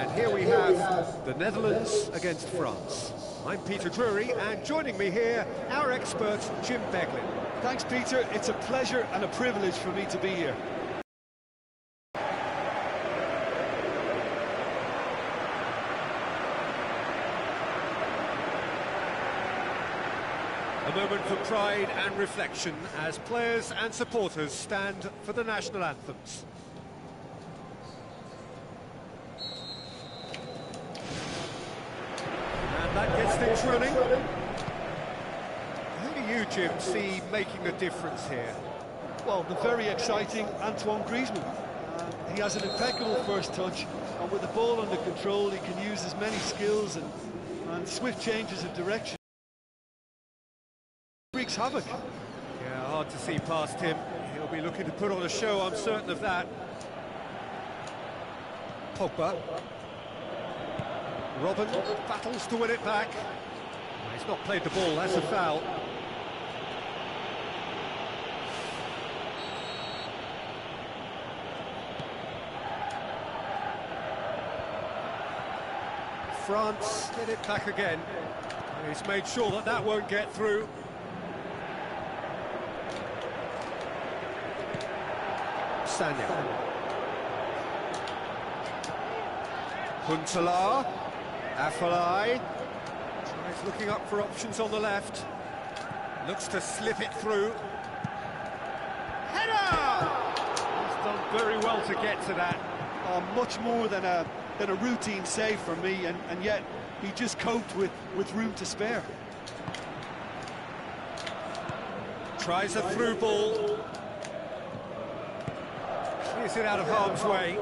And here we have the Netherlands against France. I'm Peter Drury, and joining me here, our expert, Jim Beglin. Thanks, Peter. It's a pleasure and a privilege for me to be here. A moment for pride and reflection as players and supporters stand for the national anthems. And that gets things running. Who do you, Jim, see making a difference here? Well, the very exciting Antoine Griezmann. He has an impeccable first touch, and with the ball under control, he can use his many skills and swift changes of direction. Wreaks havoc. Yeah, hard to see past him. He'll be looking to put on a show, I'm certain of that. Pogba. Robin battles to win it back. He's not played the ball, that's a foul. France get it back again. He's made sure that that won't get through. Sanya. Huntelaar. Afellay. Tries looking up for options on the left. Looks to slip it through. Header! He's done very well to get to that. Much more than a routine save for me, and yet he just coped with room to spare. Tries a through ball. Clears it out of harm's way.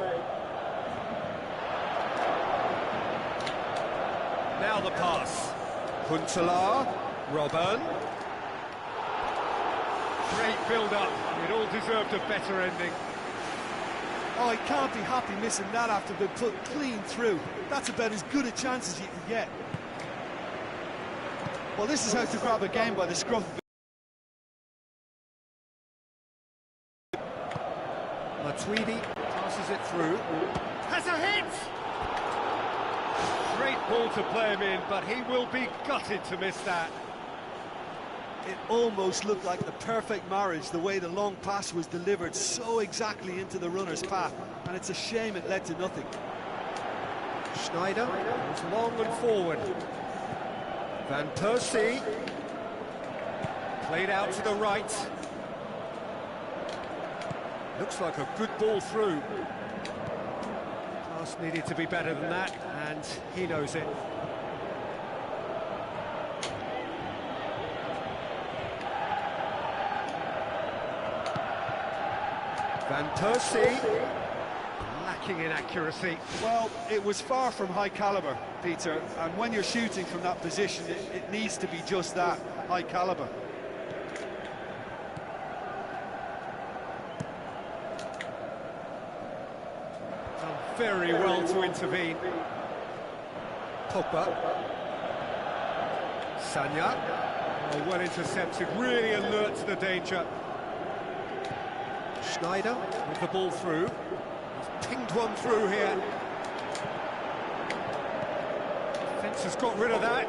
Now the pass. Huntelaar. Robin. Great build-up. It all deserved a better ending. Oh, he can't be happy missing that after being put clean through. That's about as good a chance as you can get. Well, this is how to grab a game by the scruff of it. Matuidi passes it through. Has a hit! Great ball to play him in, but he will be gutted to miss that. It almost looked like the perfect marriage, the way the long pass was delivered so exactly into the runner's path, and it's a shame it led to nothing. Schneider was long and forward. Van Persie played out to the right. Looks like a good ball through. Pass needed to be better than that, and he knows it. Van Persie, lacking in accuracy. Well, it was far from high caliber, Peter, and when you're shooting from that position, it needs to be just that, high caliber. Done very well to intervene. Pogba. Sanya. Oh, well intercepted, really alert to the danger. Schneider with the ball through. He's pinged one through here. Defence has got rid of that.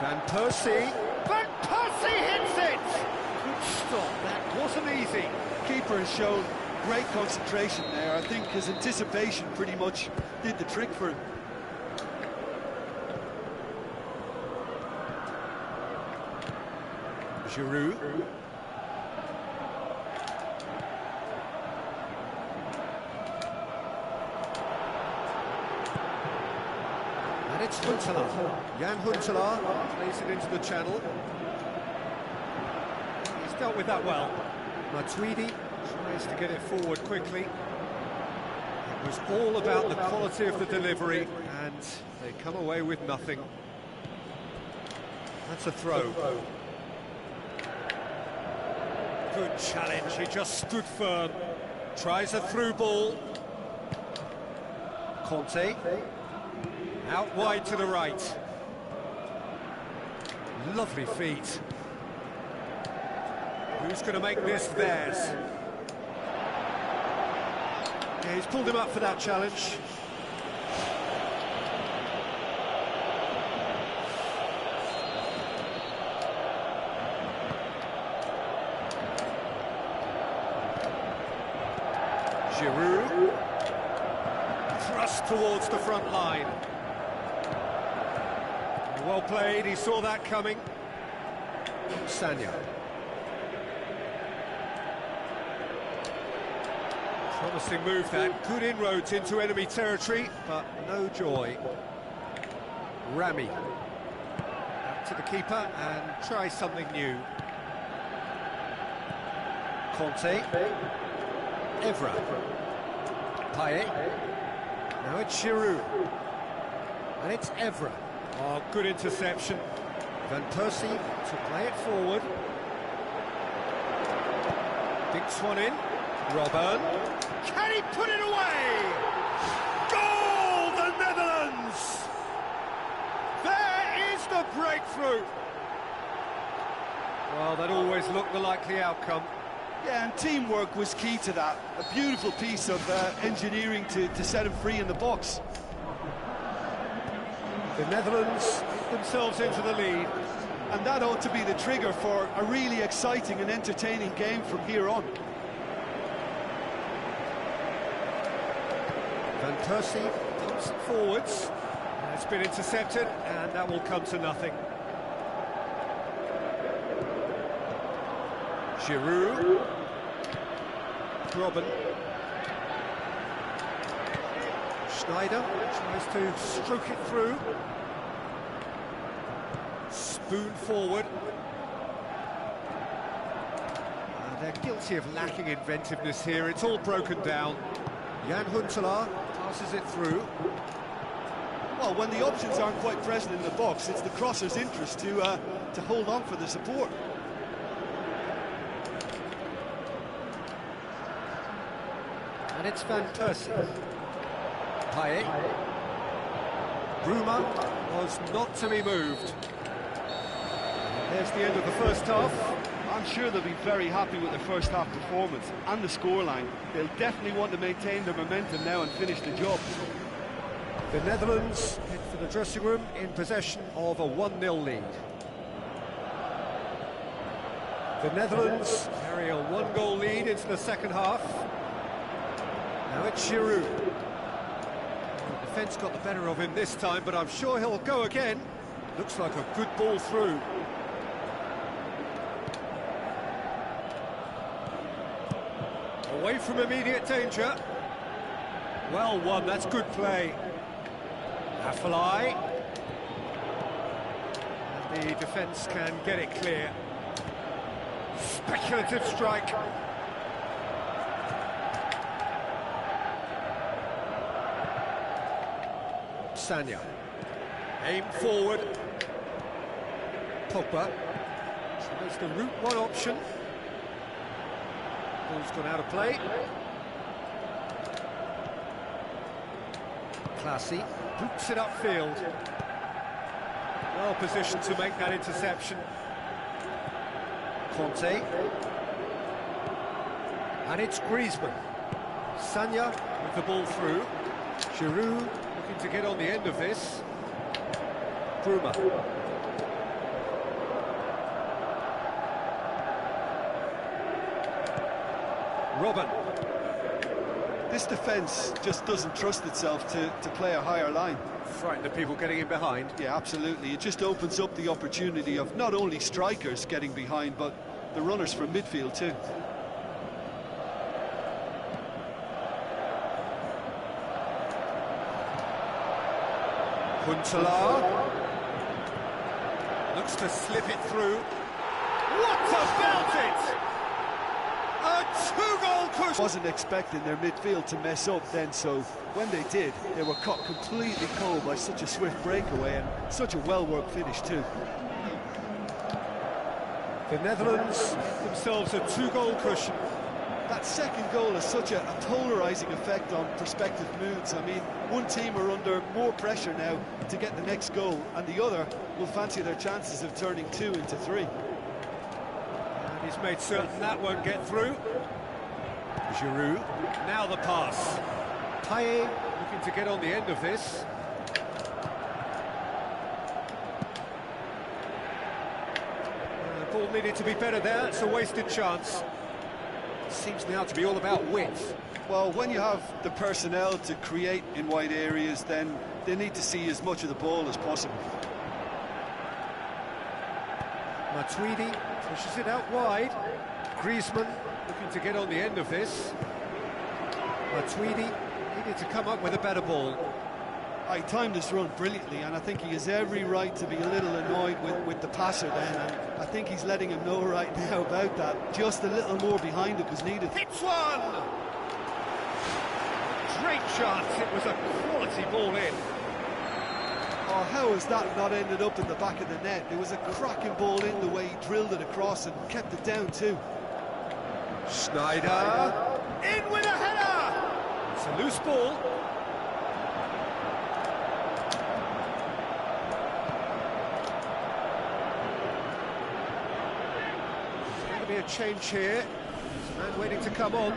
Van Persie. Van Persie hits it! Good stop, that wasn't easy. Keeper has shown great concentration there. I think his anticipation pretty much did the trick for him. Giroud. And it's Huntelaar. Jan Huntelaar plays it into the channel. He's dealt with that well. Matuidi tries to get it forward quickly. It was all about the quality of the delivery, and they come away with nothing. That's a throw. Good challenge, he just stood firm. Tries a through ball. Conte. Out wide to the right. Lovely feet. Who's going to make this theirs? Yeah, he's pulled him up for that challenge. Giroud. Thrust towards the front line. Well played, he saw that coming. Sanya. Promising move that, good inroads into enemy territory, but no joy. Rami. Back to the keeper and try something new. Conte. Evra. Payet. Now it's Giroud. And it's Evra. Oh, good interception. Van Persie to play it forward. Dinks one in. Robben. Can he put it away? Goal, the Netherlands! There is the breakthrough. Well, that always looked the likely outcome. Yeah, and teamwork was key to that. A beautiful piece of engineering to set him free in the box. The Netherlands themselves into the lead. And that ought to be the trigger for a really exciting and entertaining game from here on. Van Persie pumps it forwards. It's been intercepted, and that will come to nothing. Giroud. Robben. Schneider tries to stroke it through. Spoon forward. They're guilty of lacking inventiveness here. It's all broken down. Jan Huntelaar passes it through. Well, when the options aren't quite present in the box, it's the crosser's interest to hold on for the support. And it's Van Persie. Payet. Bruma was not to be moved. There's the end of the first half. I'm sure they'll be very happy with their first half performance and the scoreline. They'll definitely want to maintain their momentum now and finish the job. The Netherlands head for the dressing room in possession of a 1-0 lead. The Netherlands carry a 1-goal lead into the second half. Now it's Giroud. The defence got the better of him this time, but I'm sure he'll go again. Looks like a good ball through. Away from immediate danger. Well won, that's good play. Afellay. And the defence can get it clear. Speculative strike. Sanya. Aim forward. Pogba. So there's the route one option. Ball's gone out of play. Classy. Boots it upfield. Well positioned to make that interception. Conte. And it's Griezmann. Sanya with the ball through. Giroud looking to get on the end of this. Bruma. Robben. This defence just doesn't trust itself to play a higher line. Frightened of people getting in behind. Yeah, absolutely. It just opens up the opportunity of not only strikers getting behind, but the runners from midfield too. Huntelaar. Looks to slip it through. What about it? A two-goal cushion. Wasn't expecting their midfield to mess up then, so when they did, they were caught completely cold by such a swift breakaway and such a well-worked finish too. The Netherlands themselves a two-goal cushion. That second goal has such a polarising effect on prospective moods. I mean, one team are under more pressure now to get the next goal, and the other will fancy their chances of turning 2 into 3. And he's made certain that won't get through. Giroud, now the pass. Payet looking to get on the end of this. The ball needed to be better there, it's a wasted chance. Seems now to be all about width. Well, when you have the personnel to create in wide areas, then they need to see as much of the ball as possible. Matuidi pushes it out wide. Griezmann looking to get on the end of this. Matuidi needed to come up with a better ball. I timed this run brilliantly, and I think he has every right to be a little annoyed with the passer then, and I think he's letting him know right now about that. Just a little more behind it was needed. Hits one! Great chance, it was a quality ball in. Oh, how has that not ended up in the back of the net? It was a cracking ball in the way he drilled it across and kept it down too. Schneider, in with a header! It's a loose ball. There's going to be a change here. There's a man waiting to come on.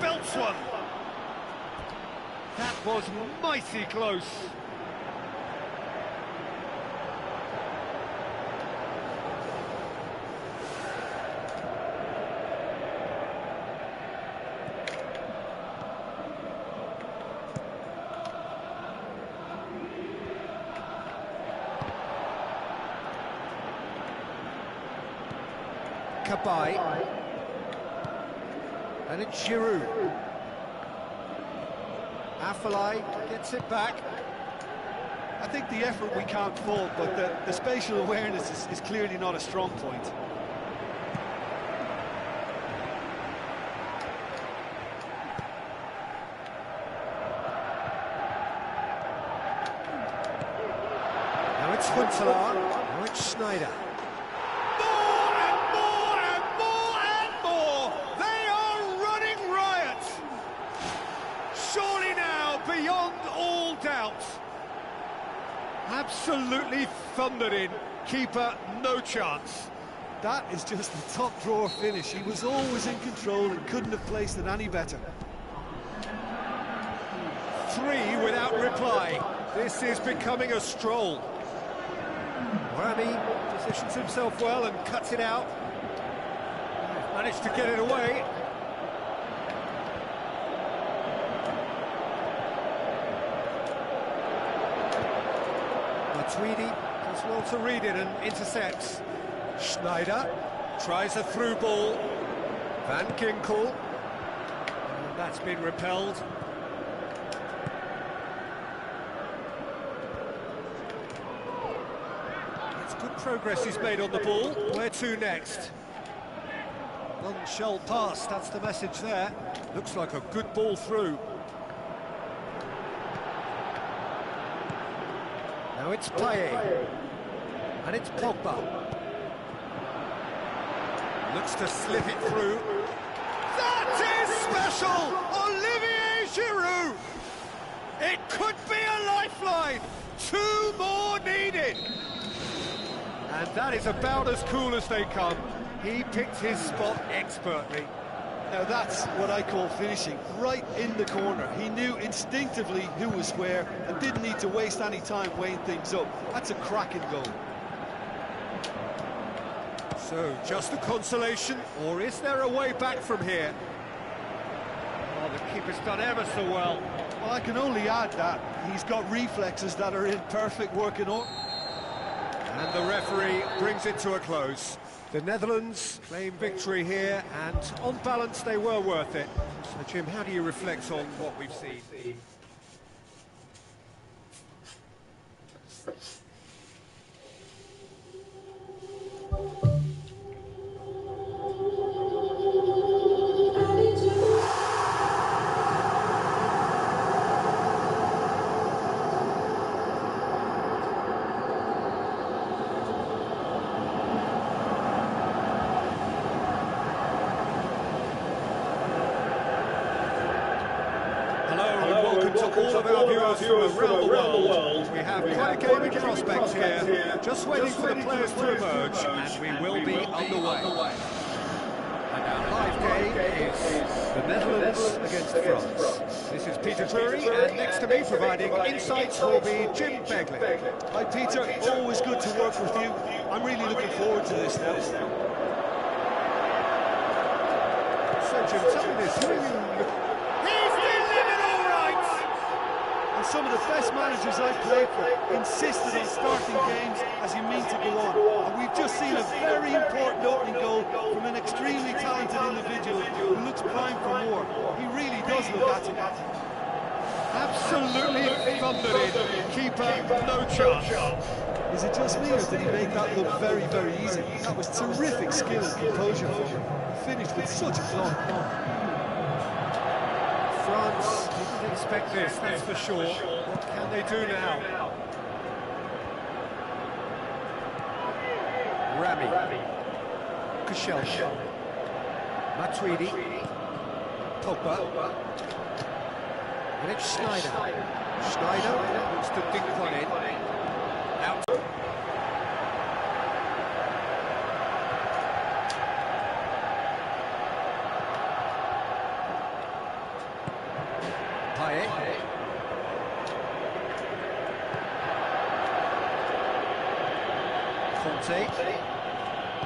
Belts one. That was mighty close. Kabay. And it's Giroud. Afellay gets it back. I think the effort we can't fault, but the spatial awareness is clearly not a strong point. Now it's Huntelaar, now it's Schneider. Beyond all doubt. Absolutely thundered in. Keeper, no chance. That is just a top drawer finish. He was always in control and couldn't have placed it any better. 3 without reply. This is becoming a stroll. Rami positions himself well and cuts it out. Managed to get it away. Matuidi does well to read it and intercepts. Schneider tries a through ball. Van Ginkel. And that's been repelled. It's good progress he's made on the ball. Where to next? None shall pass, that's the message there. Looks like a good ball through. Now it's Payet, and it's Pogba. Looks to slip it through. That is special! Olivier Giroud! It could be a lifeline! 2 more needed! And that is about as cool as they come. He picked his spot expertly. Now that's what I call finishing, right in the corner. He knew instinctively who was where and didn't need to waste any time weighing things up. That's a cracking goal. So, just a consolation, or is there a way back from here? Oh, the keeper's done ever so well. Well, I can only add that he's got reflexes that are in perfect working order. And the referee brings it to a close. The Netherlands claim victory here, and on balance they were worth it. So Jim, how do you reflect on what we've seen? to all of our viewers from around the world. We have quite a game in prospect here, just waiting for the players to emerge, and we will be underway. And our live game is the Netherlands against France. This is Peter Drury, and next to me providing insights will be Jim Begley. Hi Peter, always good to work with you. I'm really looking forward to this now. So Jim, tell me this, who are you... He's delivered all right! And some of the best managers I've played for insisted on starting games as you mean to go on. And we've just seen a very important opening goal from an extremely talented individual who looks primed for more. He really does look at it. Absolutely thundered in. Keeper, no chance. Is it just me, or did he make that look very, very easy? That was terrific skill and composure from him. He finished with such a plumb. France didn't expect this, that's for sure. What can they do now? Rami. Koscielny. Matuidi. Pogba. And it's Schneider. Schneider wants to dink one in. Out. Payet. Conte.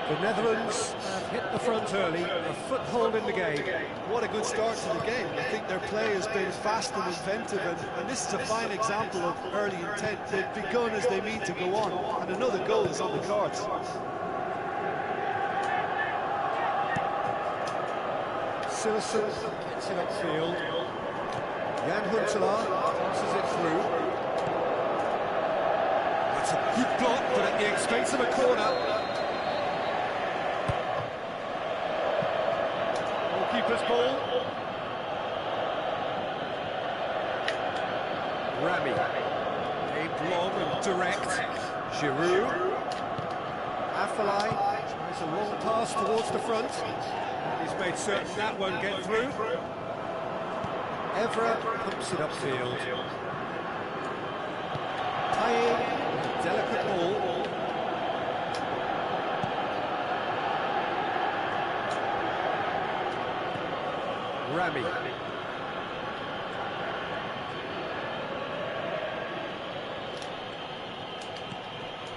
The Netherlands have hit the front early, a foothold in the game. What a good start to the game. I think their play has been fast and inventive, and this is a fine example of early intent. They've begun as they mean to go on, and another goal is on the cards. Silson gets it upfield. Jan Huntelaar passes it through. That's a good block, but at the expense of a corner. Keeper's ball. Rami. Aimed long and direct. Giroud. Afellay tries a long pass towards the front. And he's made certain that won't get through. Evra pumps it upfield. Payet, delicate ball. Rami.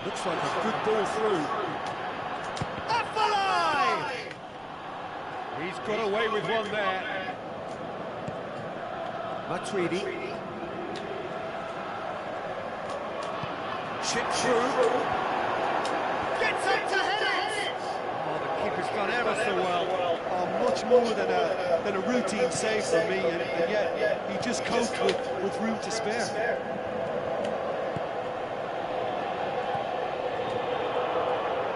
Looks like a good ball through. Afellay! He's got away with one there. Matuidi. Chip through. Gets up to hit it! Oh, the keeper's done ever so well. Much more than a routine save for me, and yet he just coped with room to spare.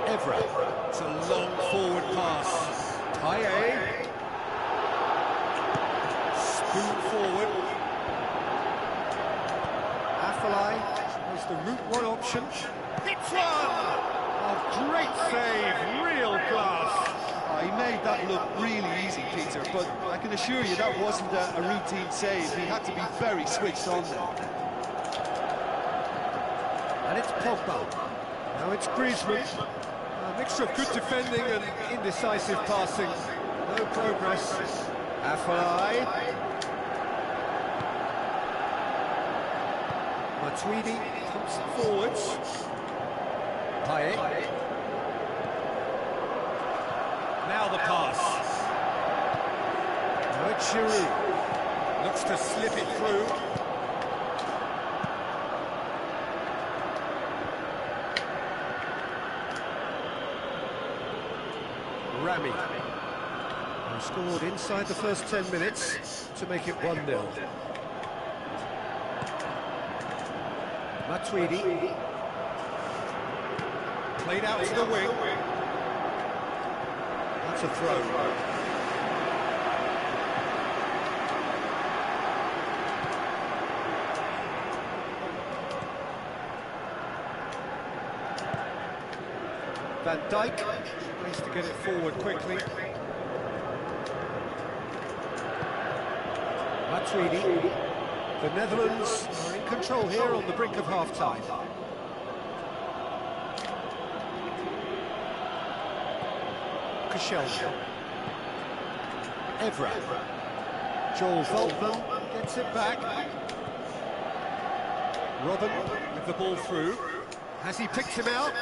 Evra, it's a long forward pass. Payet. Spoon forward. Afellay has the route one option. Hits one! Oh, great save, real class. He made that look really easy, Peter, but I can assure you that wasn't a routine save. He had to be very switched on there. And it's Pogba. Now it's Griezmann. A mixture of good defending and indecisive passing. No progress. Afellay. Matuidi pumps it forwards. Payet. Now the pass. Now it's Giroud. Looks to slip it through. Rami. Who scored inside the first 10 minutes to make it 1-0. Matuidi. Played out to the wing. That's a throw. Van Dijk needs to get it forward quickly. Matuidi. The Netherlands are in control here on the brink of half-time. Koscielny. Evra. Joel Veltman gets it back. Robin with the ball through. Has he picked him out?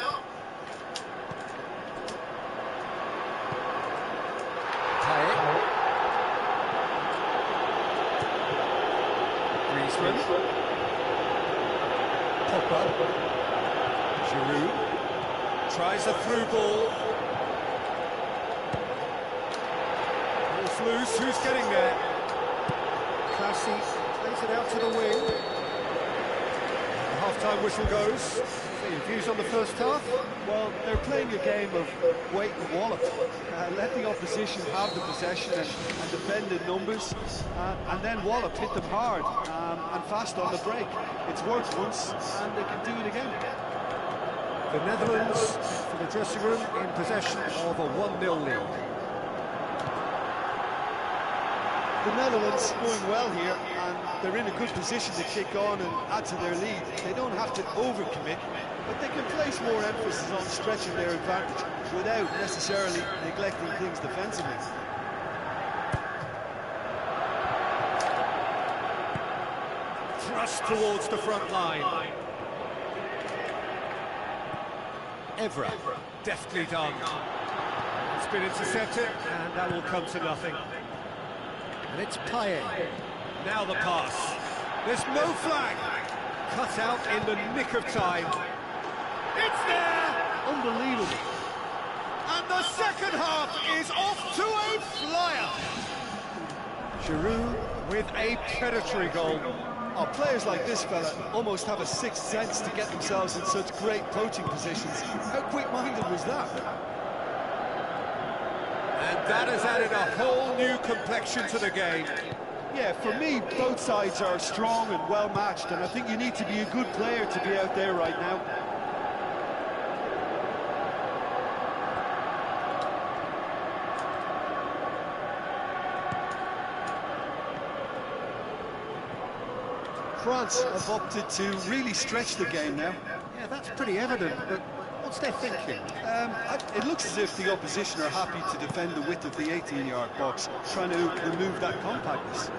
Griezmann. Popper. Giroud. Tries a through ball. Ball's loose, who's getting there? Classy plays it out to the wing. The half-time whistle goes. So your views on the first half? Well, they're playing a game of wait and wallop. Let the opposition have the possession and defend in numbers, and then wallop, hit them hard and fast on the break. It's worked once, and they can do it again. The Netherlands, for the dressing room, in possession of a 1-0 lead. The Netherlands going well here, and they're in a good position to kick on and add to their lead. They don't have to overcommit, but they can place more emphasis on stretching their advantage without necessarily neglecting things defensively. Thrust towards the front line. Evra, deftly done. It's been intercepted, and that will come to nothing. And it's Payet. Now the pass. There's no flag. Cut out in the nick of time. It's there! Unbelievable. And the second half is off to a flyer. Giroud with a predatory goal. Oh, players like this fella almost have a sixth sense to get themselves in such great poaching positions. How quick-minded was that? And that has added a whole new complexion to the game. Yeah, for me, both sides are strong and well-matched, and I think you need to be a good player to be out there right now. France have opted to really stretch the game now. Yeah, that's pretty evident, but what's their thinking? It looks as if the opposition are happy to defend the width of the 18-yard box, trying to remove that compactness.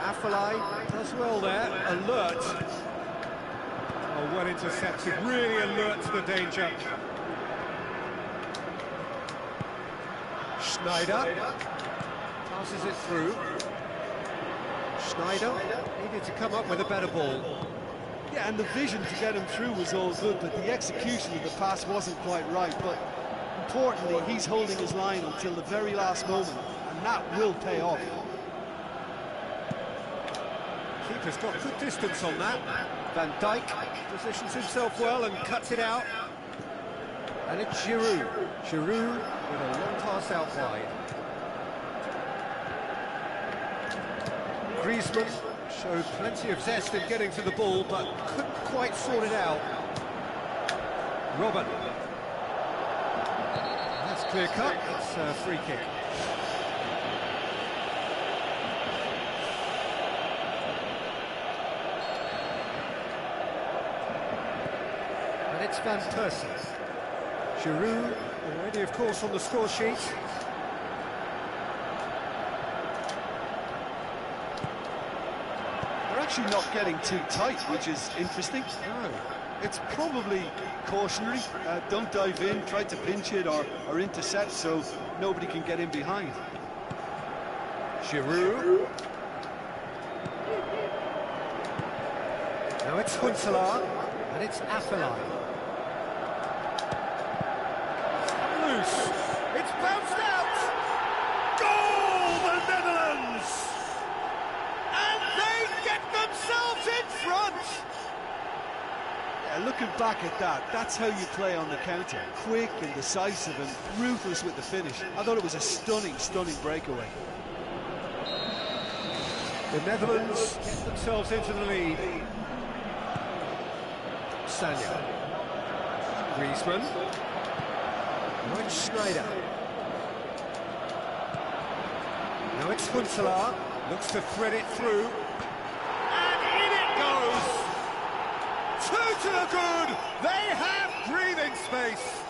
Afellay does well there, alert. Oh, well intercepted, really alert to the danger. Schneider passes it through. Schneider needed to come up with a better ball. Yeah, and the vision to get him through was all good, but the execution of the pass wasn't quite right. But importantly, he's holding his line until the very last moment, and that will pay off. Keeper's got good distance on that. Van Dijk positions himself well and cuts it out. And it's Giroud. Giroud with a long pass out wide. Griezmann showed plenty of zest in getting to the ball, but couldn't quite sort it out. Robin. That's clear cut. It's a free kick. And it's Van Persie. Giroud already, of course, on the score sheet. Actually not getting too tight, which is interesting. No. It's probably cautionary. Don't dive in, try to pinch it or intercept so nobody can get in behind. Giroud. Now it's Huntelaar, and it's Afellay. Loose. It's bounced out. Goal, the Netherlands! And they get themselves in front. Yeah, looking back at that, that's how you play on the counter. Quick and decisive and ruthless with the finish. I thought it was a stunning, stunning breakaway. The Netherlands get themselves into the lead. Sanya. Griezmann. Now it's Schneider. Now it's Huntelaar. Looks to thread it through. to the good. They have breathing space.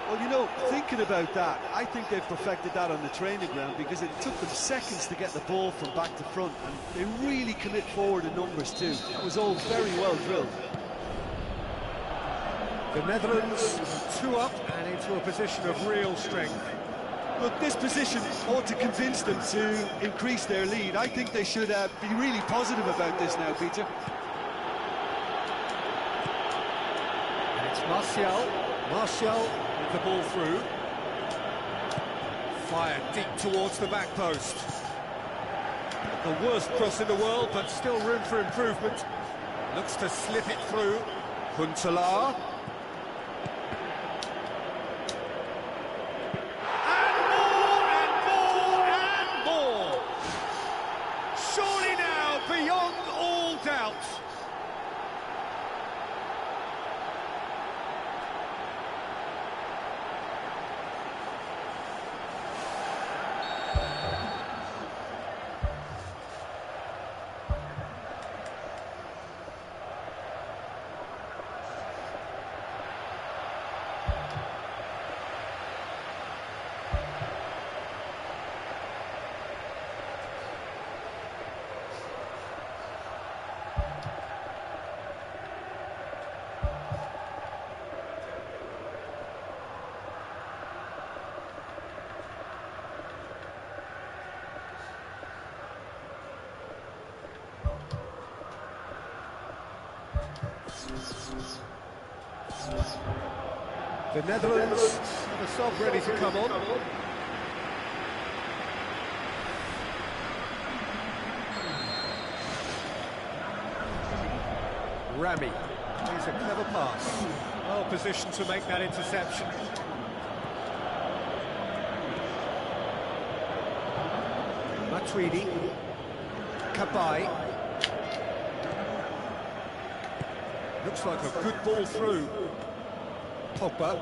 Well, you know, thinking about that, I think they've perfected that on the training ground, because it took them seconds to get the ball from back to front, and they really commit forward in numbers too. It was all very well drilled. The Netherlands 2 up and into a position of real strength. Look, this position ought to convince them to increase their lead. I think they should be really positive about this now, Peter. And it's Martial. Martial with the ball through. Fired deep towards the back post. The worst cross in the world, but still room for improvement. Looks to slip it through. Huntelaar. Surely now, beyond all doubt. The Netherlands have a sub ready to come on. Rami, he's a clever pass. Well positioned to make that interception. Matuidi, Cabaye. Looks like a good ball through. Pogba,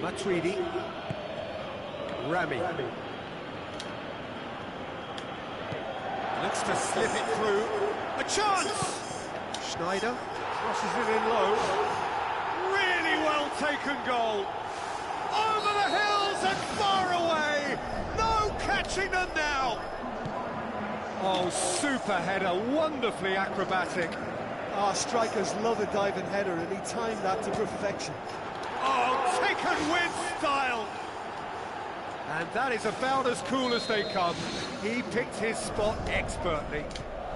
Matuidi, Rami. Looks to slip it through. A chance! Schneider crosses it in low. Really well taken goal. Over the hills and far away. No catching them now. Oh, super header, wonderfully acrobatic. Ah, strikers love a diving header, and he timed that to perfection. Oh, taken with style! And that is about as cool as they come. He picked his spot expertly.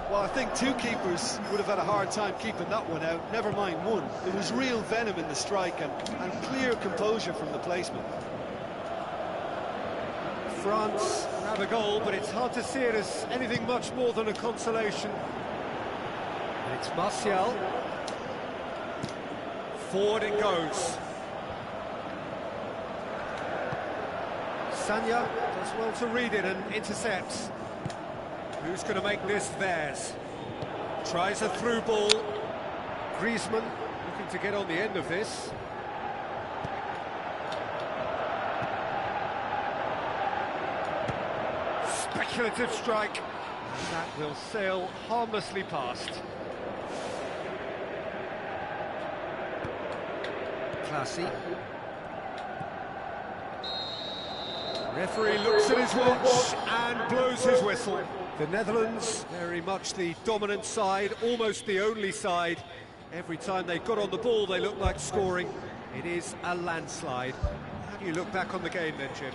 Well, I think two keepers would have had a hard time keeping that one out, never mind one. There was real venom in the strike and clear composure from the placement. France have a goal, but it's hard to see it as anything much more than a consolation. And it's Martial. Forward it goes. Sanya does well to read it and intercepts. Who's going to make this theirs? Tries a through ball. Griezmann looking to get on the end of this. Speculative strike. And that will sail harmlessly past. Classy. Referee looks at his watch and blows his whistle. The Netherlands, very much the dominant side, almost the only side. Every time they got on the ball, they looked like scoring. It is a landslide. How do you look back on the game then, Jim?